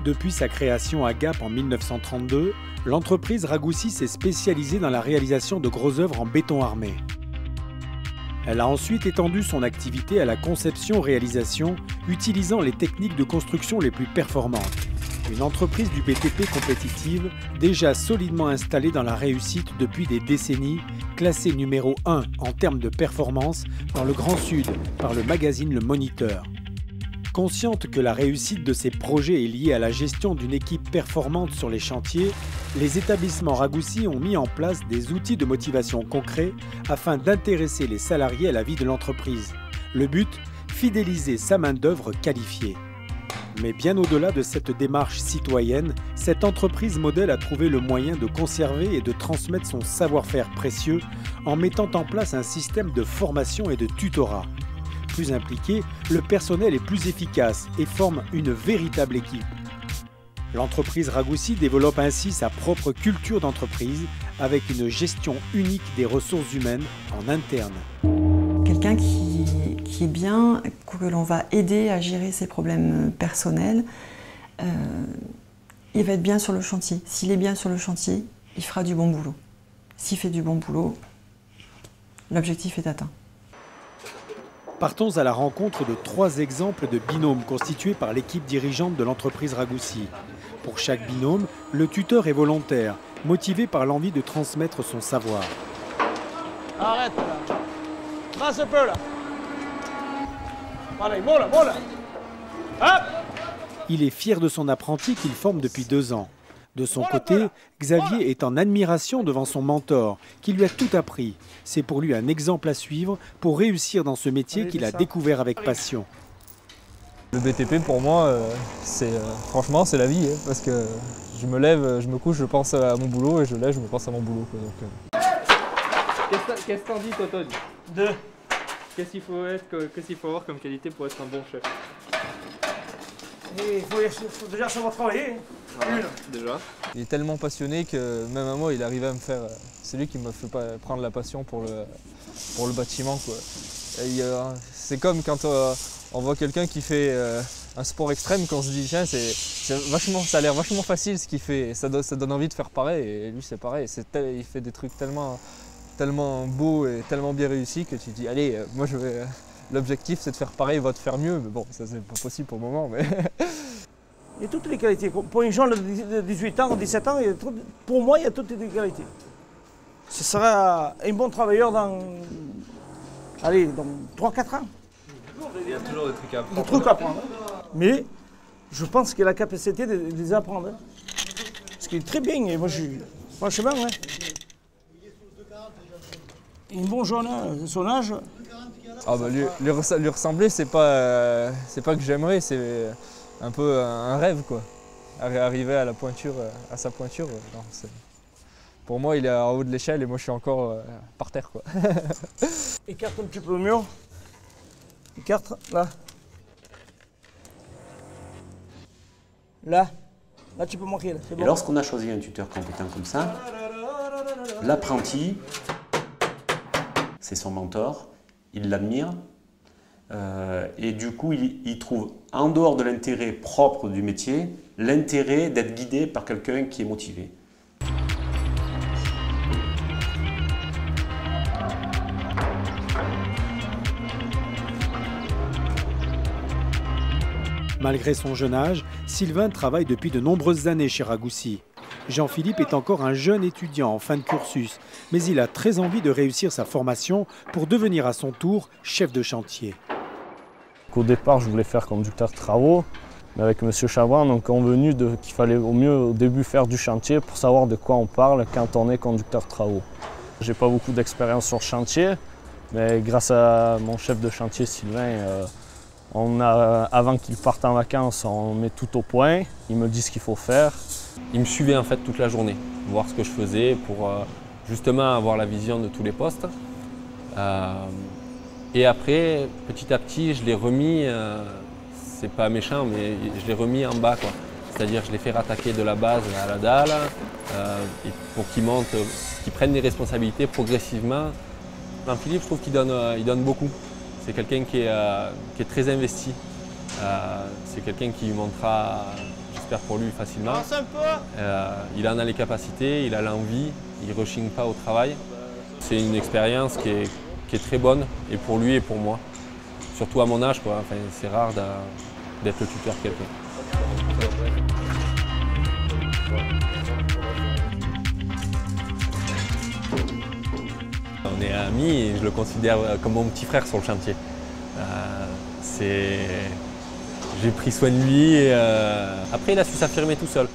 Depuis sa création à Gap en 1932, l'entreprise Ragoussi s'est spécialisée dans la réalisation de gros œuvres en béton armé. Elle a ensuite étendu son activité à la conception-réalisation, utilisant les techniques de construction les plus performantes. Une entreprise du BTP compétitive, déjà solidement installée dans la réussite depuis des décennies, classée numéro 1 en termes de performance dans le Grand Sud par le magazine Le Moniteur. Consciente que la réussite de ces projets est liée à la gestion d'une équipe performante sur les chantiers, les établissements Ragoussi ont mis en place des outils de motivation concrets afin d'intéresser les salariés à la vie de l'entreprise. Le but, fidéliser sa main-d'œuvre qualifiée. Mais bien au-delà de cette démarche citoyenne, cette entreprise modèle a trouvé le moyen de conserver et de transmettre son savoir-faire précieux en mettant en place un système de formation et de tutorat. Plus impliqué, le personnel est plus efficace et forme une véritable équipe. L'entreprise Ragoussi développe ainsi sa propre culture d'entreprise avec une gestion unique des ressources humaines en interne. Quelqu'un qui est bien, que l'on va aider à gérer ses problèmes personnels, il va être bien sur le chantier. S'il est bien sur le chantier, il fera du bon boulot. S'il fait du bon boulot, l'objectif est atteint. Partons à la rencontre de 3 exemples de binômes constitués par l'équipe dirigeante de l'entreprise Ragoussi. Pour chaque binôme, le tuteur est volontaire, motivé par l'envie de transmettre son savoir. Arrête là. Passe un peu là. Allez, mola, mola. Hop. Il est fier de son apprenti qu'il forme depuis 2 ans. De son côté, Xavier est en admiration devant son mentor, qui lui a tout appris. C'est pour lui un exemple à suivre pour réussir dans ce métier qu'il a découvert avec passion. Le BTP pour moi, franchement c'est la vie, hein, parce que je me lève, je me couche, je pense à mon boulot et je lève, je me pense à mon boulot. Qu'est-ce que t'en dis, toi, Todd? 2. Qu'est-ce qu'il faut avoir comme qualité pour être un bon chef? Il faut déjà savoir travailler. Voilà, déjà. Il est tellement passionné que même à moi, il arrivait à me faire... C'est lui qui me fait prendre la passion pour le bâtiment, quoi. C'est comme quand on voit quelqu'un qui fait un sport extrême, quand on se dit tiens, ça a l'air vachement facile ce qu'il fait, ça donne envie de faire pareil, et lui c'est pareil, il fait des trucs tellement beaux et tellement bien réussis que tu te dis allez, moi l'objectif c'est de faire pareil, va te faire mieux, mais bon, ça c'est pas possible pour le moment. Mais... Il y a toutes les qualités. Pour un jeune de 18 ans, 17 ans, pour moi, il y a toutes les qualités. Ce sera un bon travailleur dans 3-4 ans. Il y a toujours des trucs à apprendre. Des trucs à apprendre. Mais je pense qu'il a la capacité de les apprendre. Ce qui est très bien. Et moi, franchement, ouais. Un bon jeune, son âge. Ah bah, lui ressembler, c'est pas que j'aimerais, c'est un peu un rêve, quoi. Arriver à sa pointure. Non, pour moi, il est en haut de l'échelle et moi, je suis encore par terre, quoi. Écarte un petit peu le mur. Écarte, là. Là. Là, tu peux manquer, là. C'est bon. Et lorsqu'on a choisi un tuteur compétent comme ça, l'apprenti, c'est son mentor, il l'admire. Et du coup, il trouve, en dehors de l'intérêt propre du métier, l'intérêt d'être guidé par quelqu'un qui est motivé. Malgré son jeune âge, Sylvain travaille depuis de nombreuses années chez Ragoussi. Jean-Philippe est encore un jeune étudiant en fin de cursus, mais il a très envie de réussir sa formation pour devenir à son tour chef de chantier. Au départ, je voulais faire conducteur de travaux, mais avec M. Chabran, on est convenu qu'il fallait au mieux au début faire du chantier pour savoir de quoi on parle quand on est conducteur de travaux. J'ai pas beaucoup d'expérience sur chantier, mais grâce à mon chef de chantier Sylvain, avant qu'il parte en vacances, on met tout au point, il me dit ce qu'il faut faire. Il me suivait en fait toute la journée, voir ce que je faisais pour justement avoir la vision de tous les postes. Et après, petit à petit, je l'ai remis, c'est pas méchant, mais je l'ai remis en bas, quoi. C'est-à-dire je l'ai fait rattaquer de la base à la dalle, et pour qu'il monte, qu'il prenne des responsabilités progressivement. Jean-Philippe, je trouve qu'il donne beaucoup. C'est quelqu'un qui est très investi. C'est quelqu'un qui montrera, j'espère, j'espère pour lui facilement. Il en a les capacités, il a l'envie, il ne rechigne pas au travail. C'est une expérience qui est très bonne, et pour lui et pour moi. Surtout à mon âge, quoi. Enfin, c'est rare d'être le tuteur de quelqu'un. On est amis et je le considère comme mon petit frère sur le chantier. J'ai pris soin de lui et après il a su s'affirmer tout seul.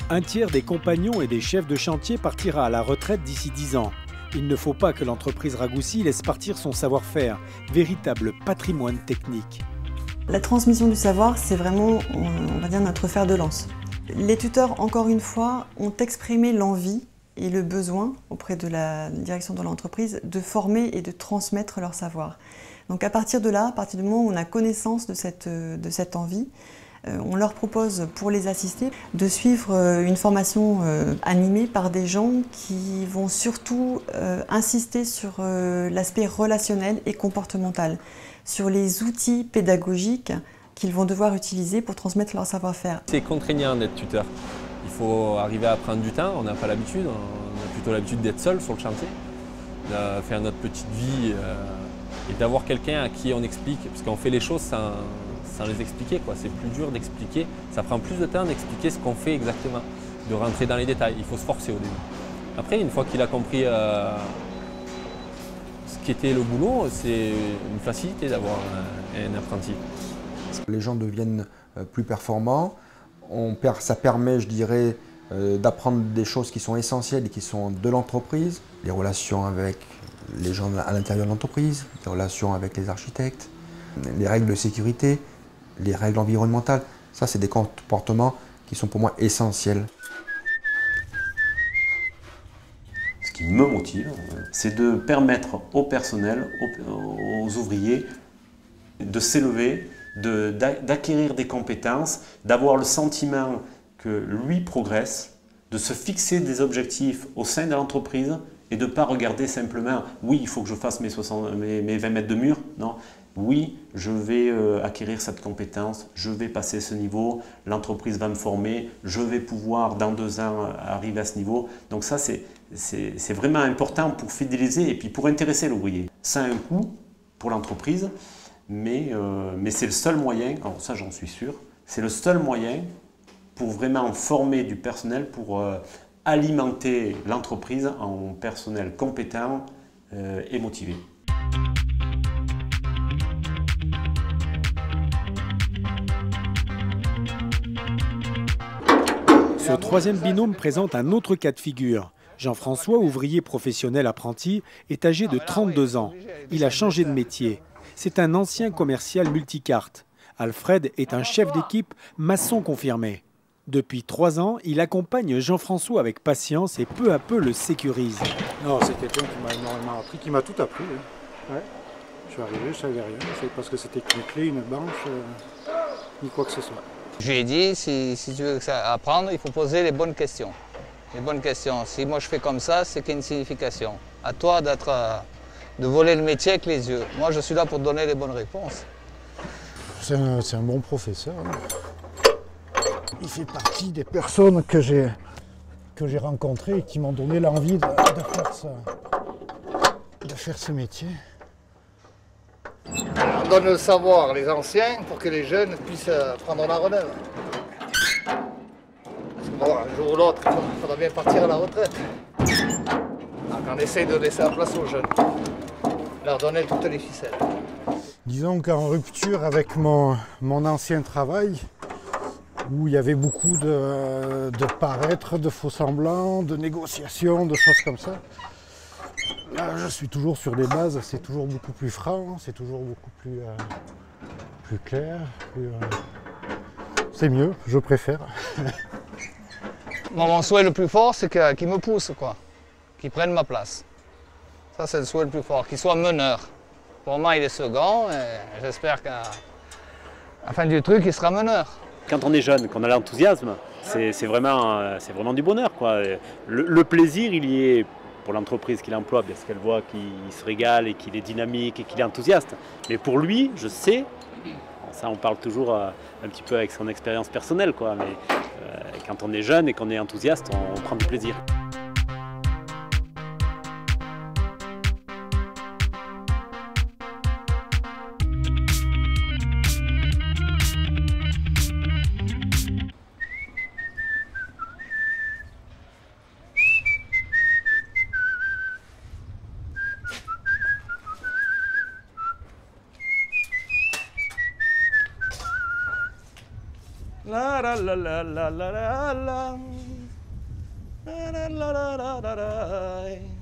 Un tiers des compagnons et des chefs de chantier partira à la retraite d'ici 10 ans. Il ne faut pas que l'entreprise Ragoussi laisse partir son savoir-faire, véritable patrimoine technique. La transmission du savoir, c'est vraiment, on va dire, notre fer de lance. Les tuteurs, encore une fois, ont exprimé l'envie et le besoin auprès de la direction de l'entreprise de former et de transmettre leur savoir. Donc à partir de là, à partir du moment où on a connaissance de cette envie, on leur propose, pour les assister, de suivre une formation animée par des gens qui vont surtout insister sur l'aspect relationnel et comportemental, sur les outils pédagogiques qu'ils vont devoir utiliser pour transmettre leur savoir-faire. C'est contraignant d'être tuteur. Il faut arriver à prendre du temps, on n'a pas l'habitude, on a plutôt l'habitude d'être seul sur le chantier, de faire notre petite vie et d'avoir quelqu'un à qui on explique, parce qu'on fait les choses sans les expliquer, quoi. C'est plus dur d'expliquer, ça prend plus de temps d'expliquer ce qu'on fait exactement, de rentrer dans les détails, il faut se forcer au début. Après, une fois qu'il a compris ce qu'était le boulot, c'est une facilité d'avoir un apprenti. Les gens deviennent plus performants, ça permet, je dirais, d'apprendre des choses qui sont essentielles et qui sont de l'entreprise, les relations avec les gens à l'intérieur de l'entreprise, les relations avec les architectes, les règles de sécurité, les règles environnementales. Ça, c'est des comportements qui sont pour moi essentiels. Ce qui me motive, c'est de permettre au personnel, aux ouvriers, de s'élever, d'acquérir des compétences, d'avoir le sentiment que lui progresse, de se fixer des objectifs au sein de l'entreprise et de ne pas regarder simplement « oui, il faut que je fasse mes 20 mètres de mur ». Non, oui, je vais acquérir cette compétence, je vais passer ce niveau, l'entreprise va me former, je vais pouvoir dans 2 ans arriver à ce niveau. Donc ça, c'est vraiment important pour fidéliser et puis pour intéresser l'ouvrier. Ça a un coût pour l'entreprise, mais c'est le seul moyen, alors ça j'en suis sûr, c'est le seul moyen pour vraiment former du personnel, pour alimenter l'entreprise en personnel compétent et motivé. Ce troisième binôme présente un autre cas de figure. Jean-François, ouvrier professionnel apprenti, est âgé de 32 ans. Il a changé de métier. C'est un ancien commercial multicarte. Alfred est un chef d'équipe maçon confirmé. Depuis 3 ans, il accompagne Jean-François avec patience et peu à peu le sécurise. Non, c'est quelqu'un qui m'a énormément appris, qui m'a tout appris. Ouais. Je suis arrivé, je ne savais rien. C'est parce que c'était qu'une clé, une branche, ni quoi que ce soit. Je lui ai dit, si tu veux apprendre, il faut poser les bonnes questions. Les bonnes questions. Si moi je fais comme ça, c'est qu'il y a une signification. À toi de voler le métier avec les yeux. Moi, je suis là pour te donner les bonnes réponses. C'est un bon professeur. Il fait partie des personnes que j'ai rencontrées et qui m'ont donné l'envie de faire ce métier. On donne le savoir les anciens pour que les jeunes puissent prendre la relève. Parce que bon, un jour ou l'autre, il faudra bien partir à la retraite. Donc on essaye de laisser la place aux jeunes, leur donner toutes les ficelles. Disons qu'en rupture avec mon ancien travail, où il y avait beaucoup de paraître, de faux semblants, de négociations, de choses comme ça, là, je suis toujours sur des bases, c'est toujours beaucoup plus franc, c'est toujours beaucoup plus clair. C'est mieux, je préfère. Mon souhait le plus fort, c'est qu'ils me poussent, quoi. Qu'ils prennent ma place. Ça, c'est le souhait le plus fort, qu'ils soient meneurs. Pour moi, il est second, et j'espère qu'à la fin du truc, il sera meneur. Quand on est jeune, qu'on a l'enthousiasme, c'est vraiment du bonheur, quoi. Le plaisir, il y est pour l'entreprise qu'il emploie, parce qu'elle voit qu'il se régale et qu'il est dynamique et qu'il est enthousiaste. Mais pour lui, je sais, ça on parle toujours un petit peu avec son expérience personnelle, quoi. Mais quand on est jeune et qu'on est enthousiaste, on prend du plaisir. La la la la la la la la la la la la la la.